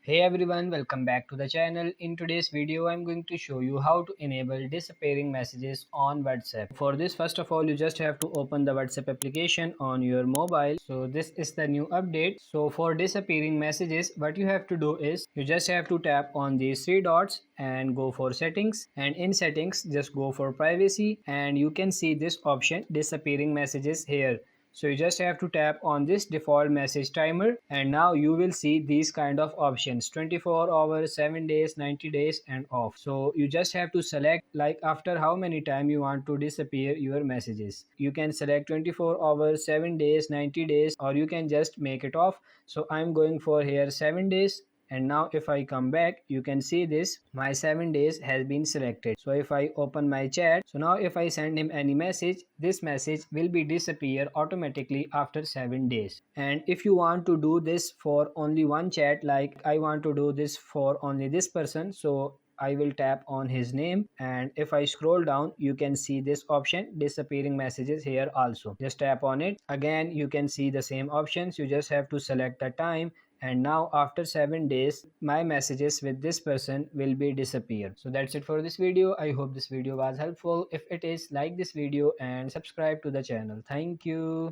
Hey everyone, welcome back to the channel. In today's video, I'm going to show you how to enable disappearing messages on WhatsApp. For this, first of all, you just have to open the WhatsApp application on your mobile. So this is the new update. So for disappearing messages, what you have to do is you just have to tap on these three dots and go for settings, and in settings just go for privacy, and you can see this option disappearing messages here. So you just have to tap on this default message timer, and now you will see these kind of options: 24 hours, 7 days, 90 days and off. So you just have to select like after how many time you want to disappear your messages. You can select 24 hours, 7 days, 90 days, or you can just make it off. So I'm going for here 7 days, and now if I come back you can see this my 7 days has been selected. So if I open my chat, so now if I send him any message, this message will be disappear automatically after 7 days. And if you want to do this for only one chat, like I want to do this for only this person, so I will tap on his name, and if I scroll down you can see this option disappearing messages here also. Just tap on it. Again you can see the same options. You just have to select the time, and now after 7 days my messages with this person will be disappeared. So that's it for this video. I hope this video was helpful. If it is, like this video and subscribe to the channel. Thank you.